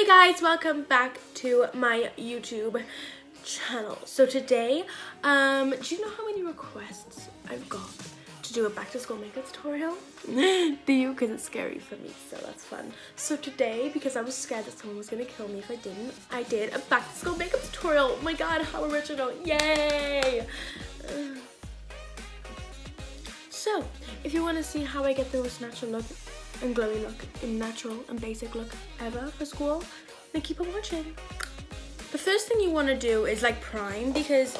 guys, welcome back to my YouTube channel. So today, do you know how many requests I've got to do a back to school makeup tutorial? Do you? Because it's scary for me, so that's fun. So today, because I was scared that someone was gonna kill me if I didn't, I did a back to school makeup tutorial. Oh my god, how original, yay! So, if you want to see how I get the most natural look and glowy look and natural and basic look ever for school, then keep on watching. The first thing you want to do is like prime, because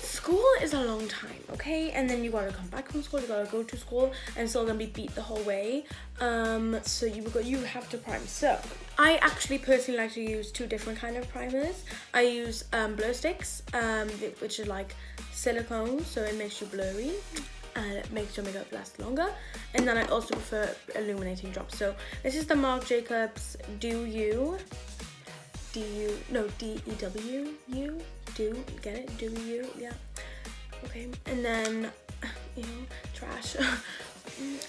school is a long time, okay? And then you gotta come back from school, you gotta go to school, and it's all gonna be beat the whole way. So you have to prime. So I actually personally like to use two different kind of primers. I use blur sticks, which are like silicone, so it makes you blurry and it makes your makeup last longer. And then I also prefer illuminating drops. So this is the Marc Jacobs D-E-W-U, get it? Do you? Yeah. Okay. And then, trash.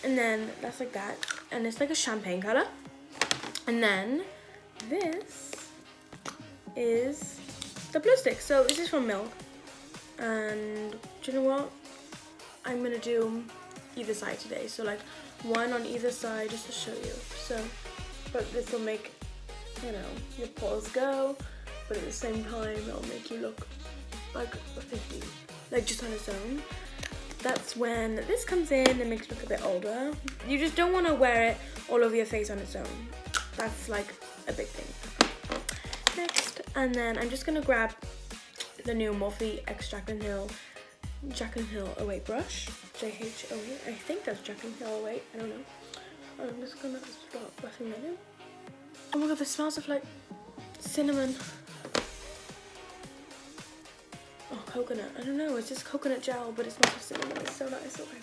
And then that's like that. And it's like a champagne color. And then this is the blue stick. So this is from Milk. And do you know what? I'm gonna do either side today. So like one on either side just to show you. So, but this will make, your pores go, but at the same time it'll make you look like a 50, like just on its own. That's when this comes in and makes you look a bit older. You just don't want to wear it all over your face on its own. That's like a big thing. Next, and then I'm just gonna grab the new Morphe X Jaclyn Hill 08 brush, JH08. I think that's Jaclyn Hill 08. I don't know. I'm just gonna start buffing that in. Oh my god, this smells of like cinnamon. Oh, coconut. I don't know. It's just coconut gel, but it smells of cinnamon. It's so nice. Okay.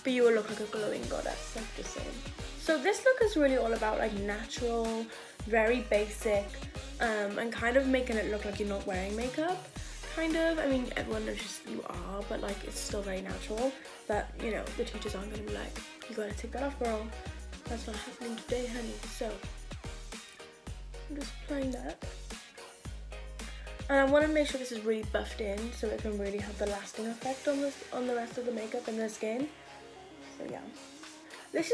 But you will look like a glowing goddess. I'm just saying. So this look is really all about like natural, very basic, and kind of making it look like you're not wearing makeup. Kind of. I mean, everyone knows you are, but like it's still very natural. That the teachers aren't gonna be like, you gotta take that off, girl. That's not happening today, honey. So I'm just applying that, and I want to make sure this is really buffed in so it can really have the lasting effect on the rest of the makeup and the skin. So yeah, this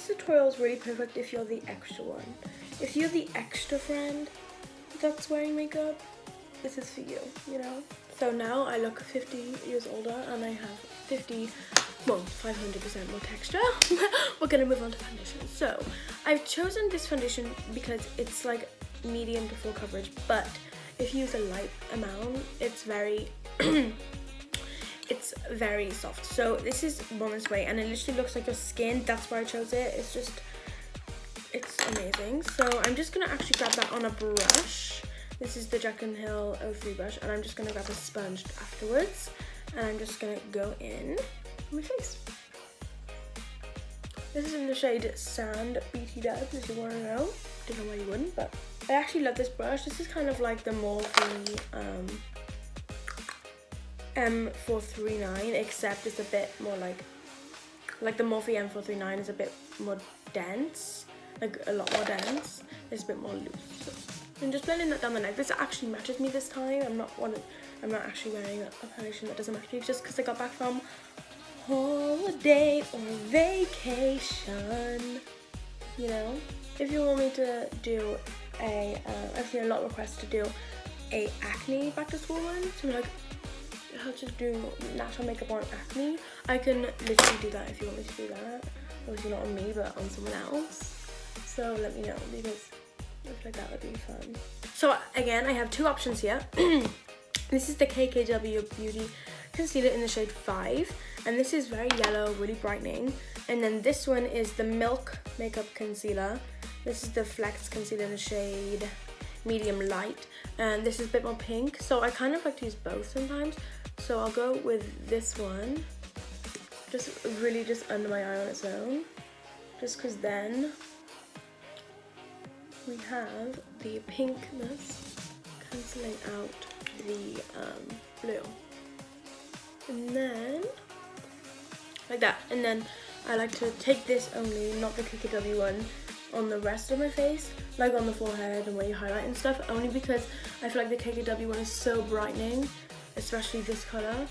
tutorial is really perfect if you're the extra one. If you're the extra friend that's wearing makeup, this is for you, So now I look 50 years older and I have 500% more texture. We're gonna move on to foundation. So I've chosen this foundation because it's like medium to full coverage, but if you use a light amount, it's very it's very soft. So this is Woman's Way, and it literally looks like your skin. That's why I chose it. It's amazing. So I'm just gonna actually grab that on a brush. This is the Jaclyn Hill 03 brush, and I'm just gonna grab a sponge afterwards, and I'm just gonna go in on my face. This is in the shade Sand BT Dubs, if you want to know. Don't know why you wouldn't, but I actually love this brush. This is kind of like the Morphe M439, except it's a bit more like the Morphe M439 is a bit more dense, like a lot more dense. It's a bit more loose. So I'm just blending that down the neck. This actually matches me this time. I'm not actually wearing a foundation that doesn't match me just because I got back from holiday or vacation. If you want me to do I've seen a lot of requests to do a acne back to school one. So like how to do natural makeup on acne. I can literally do that if you want me to do that. Obviously not on me, but on someone else. So let me know, because I feel like that would be fun. So again, I have two options here. This is the KKW Beauty Concealer in the shade 5, and this is very yellow, really brightening. And then this one is the Milk Makeup Concealer. This is the Flex Concealer in the shade Medium Light, and this is a bit more pink. So I kind of like to use both sometimes. So I'll go with this one, just under my eye on its own, just because then we have the pinkness cancelling out the blue, and then like that. And then I like to take this only, not the KKW one, on the rest of my face, like on the forehead and where you highlight and stuff, only because I feel like the KKW one is so brightening, especially this color.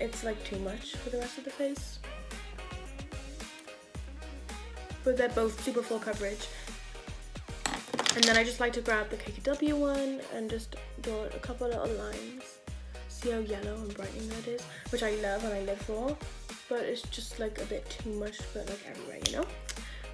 It's like too much for the rest of the face. But they're both super full coverage. And then I just like to grab the KKW one and just draw a couple of little lines. See how yellow and brightening that is, which I love and I live for, but it's just like a bit too much, but like everywhere, you know?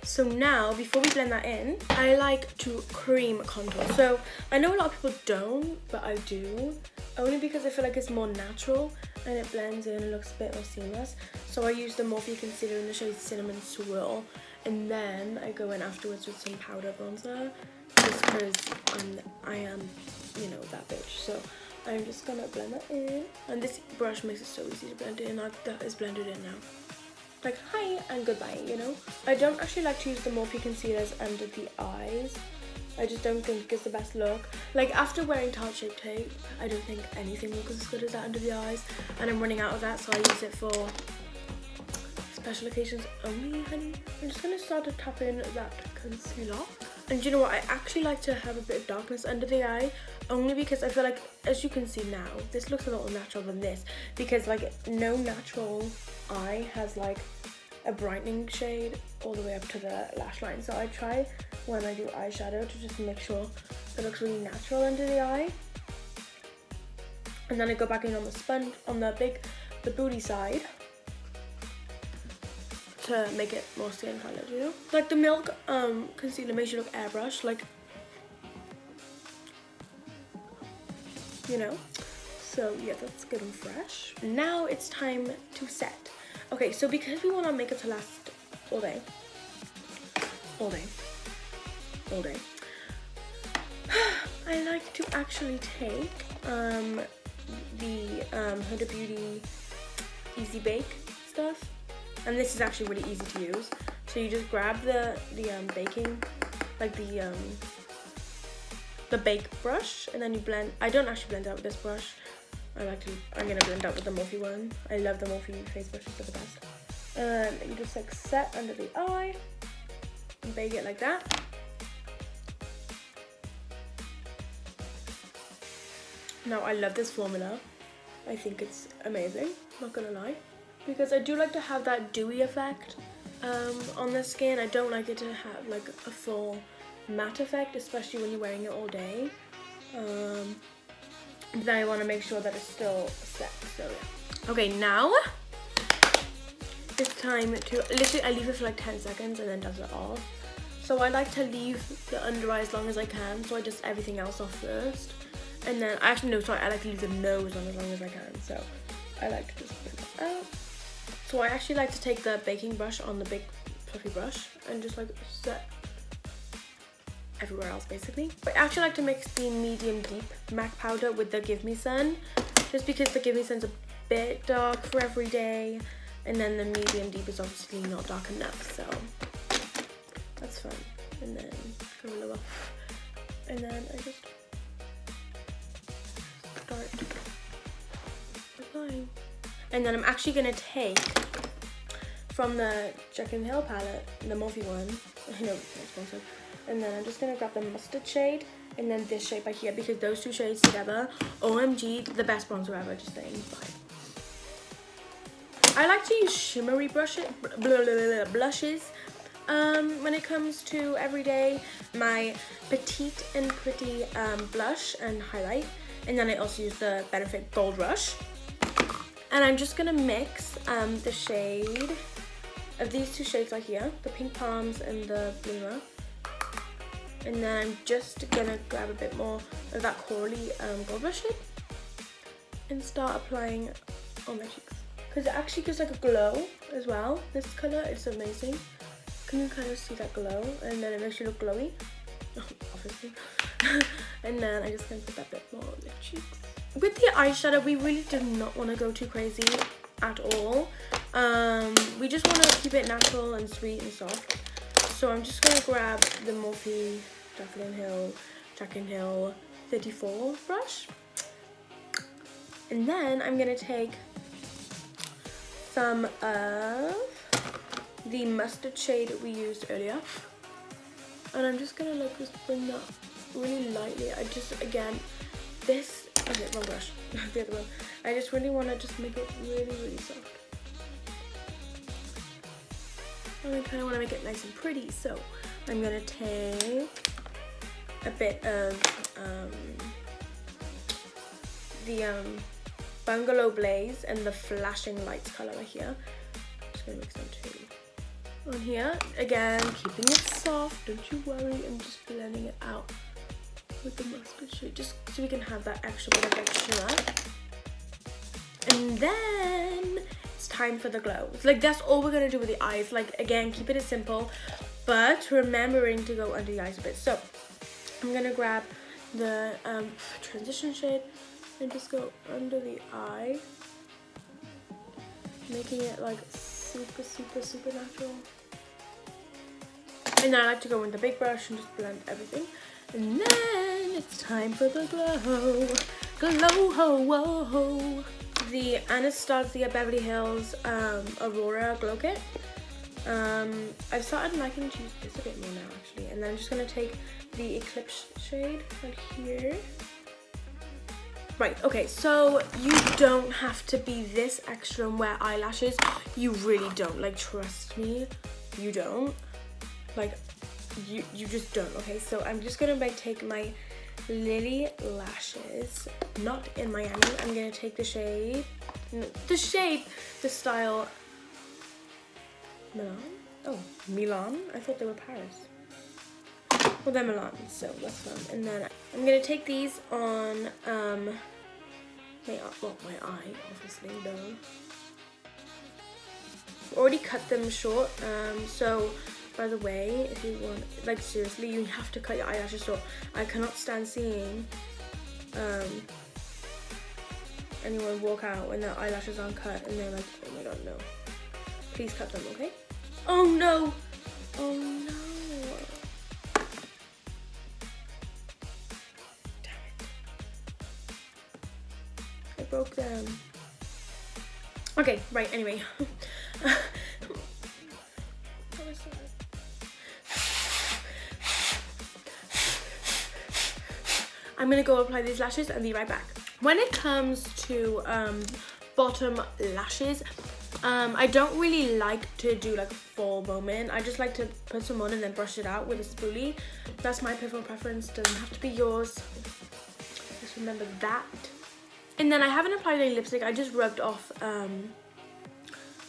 So now, before we blend that in, I like to cream contour. So I know a lot of people don't, but I do, only because I feel like it's more natural and it blends in and looks a bit more seamless. So I use the Morphe concealer in the shade Cinnamon Swirl, and then I go in afterwards with some powder bronzer, just because I am, you know, that bitch. So I'm just gonna blend that in, and this brush makes it so easy to blend in. Like, that is blended in now. Like, hi and goodbye, you know? I don't actually like to use the Morphe concealers under the eyes. I just don't think it's the best look. Like, after wearing Tarte Shape Tape, I don't think anything looks as good as that under the eyes, and I'm running out of that, so I use it for special occasions only, honey. I'm just gonna start to tap in that concealer. And you know what, I actually like to have a bit of darkness under the eye, only because I feel like, as you can see now, this looks a lot more natural than this, because like no natural eye has like a brightening shade all the way up to the lash line. So I try when I do eyeshadow to just make sure it looks really natural under the eye. And then I go back in on the sponge, on the booty side, to make it more skin colored, you know? Like the Milk concealer makes you look airbrushed, like, you know? So yeah, that's good and fresh. Now it's time to set. Okay, so because we want our makeup to last all day, I like to actually take the Huda Beauty Easy Bake stuff. And this is actually really easy to use. So you just grab the baking, like the bake brush, and then you blend. I don't actually blend out with this brush. I'm gonna blend out with the Morphe one. I love the Morphe face brushes, they're the best. And you just like set under the eye and bake it like that. Now I love this formula. I think it's amazing, not gonna lie. Because I do like to have that dewy effect on the skin. I don't like it to have like a full matte effect, especially when you're wearing it all day. Then I want to make sure that it's still set, so yeah. Okay, now it's time to, literally I leave it for like 10 seconds and then does it off. So I like to leave the under eye as long as I can, so I dust everything else off first. And then, I like to leave the nose on as long as I can, so I like to just put it out. So I actually like to take the baking brush on the big fluffy brush and just like set everywhere else basically. I actually like to mix the medium deep MAC powder with the Give Me Sun, just because the Give Me Sun's a bit dark for every day, and then the medium deep is obviously not dark enough, so that's fun. And then go lower, and then I just start applying. And then I'm actually gonna take from the Jekyll and Hill palette, the Morphe one, I know it's not sponsored, and then I'm just gonna grab the mustard shade and then this shade by here, because those two shades together, OMG, the best bronzer ever, just saying, bye. I like to use shimmery blushes when it comes to everyday. My Petite and Pretty blush and highlight, and then I also use the Benefit Gold Rush. And I'm just gonna mix the shade of these two shades right here, the Pink Palms and the Bloomer. And then I'm just gonna grab a bit more of that corally gold brush shade and start applying on my cheeks. Because it actually gives like a glow as well. This color is amazing. Can you kind of see that glow? And then it makes you look glowy, obviously. And then I just gonna put that bit more on the cheeks. With the eyeshadow, we really do not want to go too crazy at all. We just want to keep it natural and sweet and soft. So I'm just going to grab the Morphe Jekyll and Hill 34 brush. And then I'm going to take some of the mustard shade we used earlier. And I'm just gonna like just bring that really lightly. I just, again, this, okay, wrong brush, the other one. I just really wanna just make it really, really soft. And I kinda wanna make it nice and pretty. So I'm gonna take a bit of the Bungalow Blaze and the Flashing Lights color right here. I'm just gonna mix them too. On here, again, keeping it soft, don't you worry, I'm just blending it out with the mustard shade, just so we can have that extra bit of texture. And then it's time for the glow. It's like, that's all we're gonna do with the eyes. Like, again, keep it as simple, but remembering to go under the eyes a bit. So I'm gonna grab the transition shade and just go under the eye, making it like super, super, super natural. And then I like to go with the big brush and just blend everything. And then it's time for the glow. Glow, ho, whoa, ho. The Anastasia Beverly Hills Aurora Glow Kit. I've started liking to use this a bit more now, actually. And then I'm just gonna take the Eclipse shade right here. Right, okay, so you don't have to be this extra and wear eyelashes. You really don't, like, trust me, you don't. Like, you just don't, okay? So I'm just gonna like take my Lily lashes, not in Miami. I'm gonna take the shade, the style Milan. Oh, Milan. I thought they were Paris. Well, they're Milan, so that's fun. And then I'm gonna take these on my eye, obviously, though. Already cut them short, so by the way, if you want, like, seriously, you have to cut your eyelashes short. I cannot stand seeing anyone walk out when their eyelashes aren't cut and they're like, oh my god, no. Please cut them, okay? Oh no! Oh no! Damn it. I broke them. Okay, right, anyway. I'm gonna go apply these lashes and be right back. When it comes to bottom lashes, I don't really like to do like a full moment. I just like to put some on and then brush it out with a spoolie. That's my personal preference, doesn't have to be yours. Just remember that. And then I haven't applied any lipstick, I just rubbed off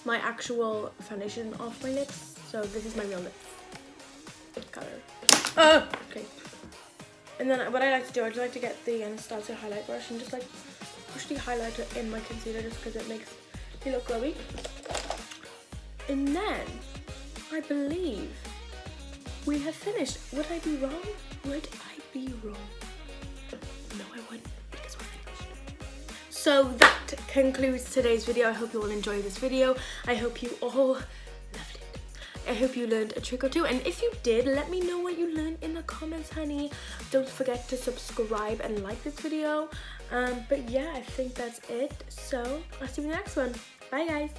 my actual foundation off my lips. So this is my real lip color. Okay. And then what I like to do, I just like to get the Anastasia highlight brush and just like push the highlighter in my concealer just because it makes me look glowy. And then I believe we have finished. Would I be wrong? Would I be wrong? No, I wouldn't, because we're finished. So that concludes today's video. I hope you all enjoyed this video. I hope you all I hope you learned a trick or two, and if you did, let me know what you learned in the comments, honey. Don't forget to subscribe and like this video. But yeah, I think that's it. So I'll see you in the next one. Bye, guys.